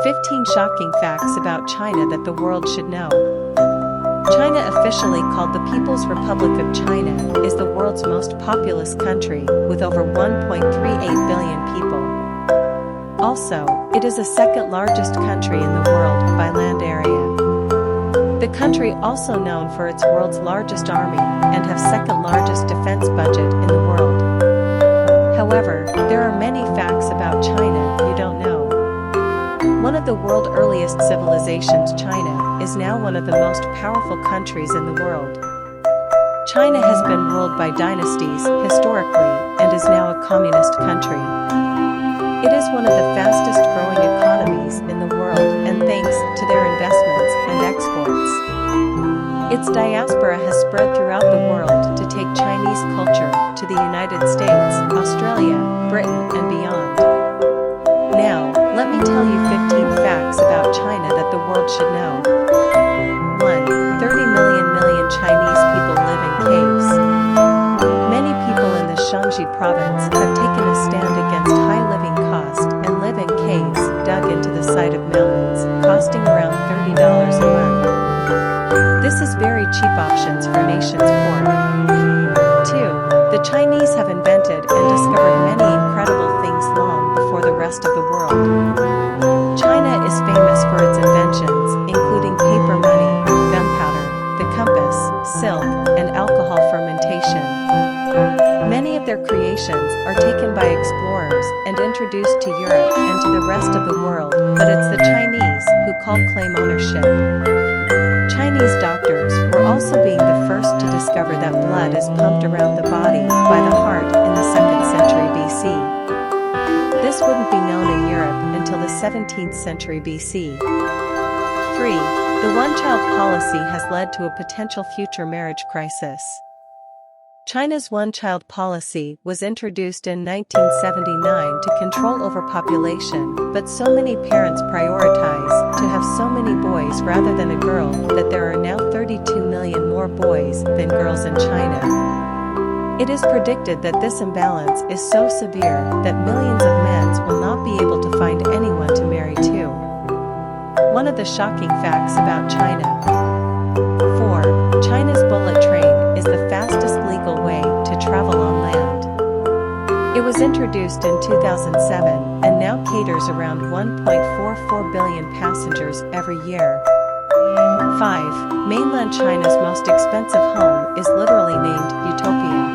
15 shocking facts about China that the world should know. China, officially called the People's Republic of China, is the world's most populous country, with over 1.38 billion people. Also, it is the second largest country in the world by land area. The country, also known for its world's largest army, and have second largest defense budget in the world. However, there are many facts about China you don't know. One of the world's earliest civilizations, China, is now one of the most powerful countries in the world. China has been ruled by dynasties historically and is now a communist country. It is one of the fastest growing economies in the world, and thanks to their investments and exports. Its diaspora has spread throughout the world to take Chinese culture to the United States, Australia, Britain, and beyond. Now, let me tell you 15 facts about China that the world should know. 1. 30 million Chinese people live in caves. Many people in the Shanxi province have taken a stand against high living cost and live in caves dug into the side of mountains, costing around $30 a month. This is very cheap options for nations poor. 2. The Chinese have invented and discovered many incredible things long before the rest of the world. China is famous for its inventions, including paper money, gunpowder, the compass, silk, and alcohol fermentation. Many of their creations are taken by explorers and introduced to Europe and to the rest of the world, but it's the Chinese who claim ownership. Chinese doctors were also being the first to discover that blood is pumped around the body by the heart in the 2nd century BC. This wouldn't be known in Europe until the 17th century BC. 3. The one-child policy has led to a potential future marriage crisis. China's one-child policy was introduced in 1979 to control overpopulation, but so many parents prioritize to have so many boys rather than a girl that there are now 32 million more boys than girls in China. It is predicted that this imbalance is so severe that millions of men will not be able to find anyone to marry to. One of the shocking facts about China. 4. China's bullet train is the fastest legal way to travel on land. It was introduced in 2007 and now caters around 1.44 billion passengers every year. 5. Mainland China's most expensive home is literally named Utopia.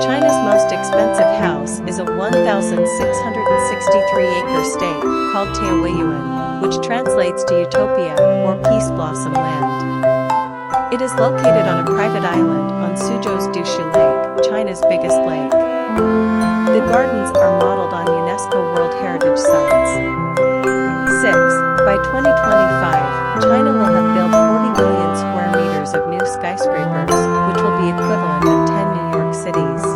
China's most expensive house is a 1,663-acre state called Taoyuan, which translates to Utopia or Peace Blossom Land. It is located on a private island on Suzhou's Dushu Lake, China's biggest lake. The gardens are modeled on UNESCO World Heritage Sites. 6. By 2025, China will have built 40 million square meters of new skyscrapers, which will be equivalent of 10 New York cities.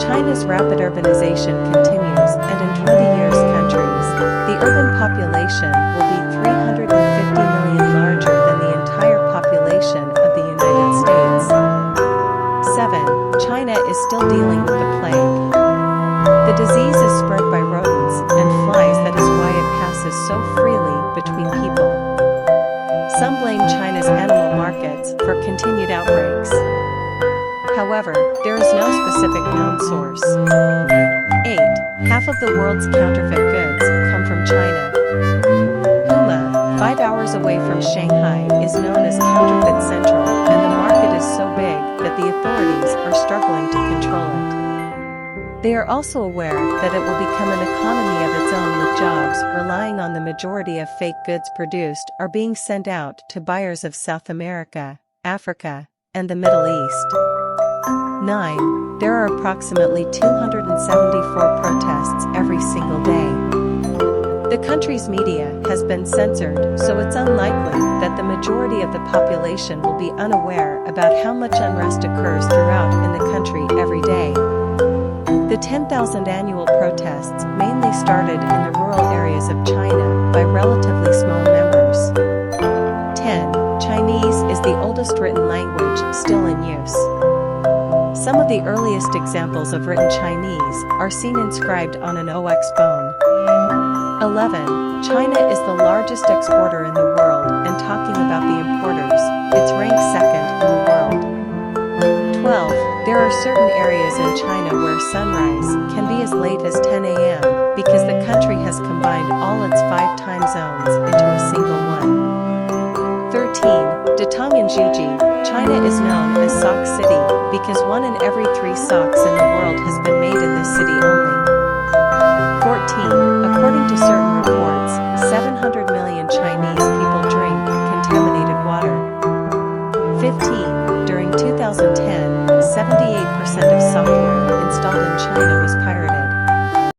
China's rapid urbanization continues, and in 20 years countries, the urban population will be 350 million larger than the entire population of the United States. 7. China is still dealing with the plague. The disease is spread by rodents and flies, that is why it passes so freely between people. Some blame China's animal markets for continued outbreaks. However, there is no specific known source. 8. Half of the world's counterfeit goods come from China. Hula, 5 hours away from Shanghai, is known as Counterfeit Central, and the market is so big that the authorities are struggling to control it. They are also aware that it will become an economy of its own, with jobs relying on the majority of fake goods produced are being sent out to buyers of South America, Africa, and the Middle East. 9. There are approximately 274 protests every single day. The country's media has been censored, so it's unlikely that the majority of the population will be unaware about how much unrest occurs throughout in the country every day. The 10,000 annual protests mainly started in the rural areas of China by relatively small numbers. 10. Chinese is the oldest written language still in use. Some of the earliest examples of written Chinese are seen inscribed on an OX bone. 11. China is the largest exporter in the world, and talking about the importers, it's ranked second in the world. 12. There are certain areas in China where sunrise can be as late as 10 a.m. because the country has combined all its 5 time zones into a single one. 13. Datong in Juji, China is known as Sock City because 1 in every 3 socks in the world has been made in this city only. 14. According to certain reports, 700 million Chinese people drink contaminated water. 15. During 2010, 78% of software installed in China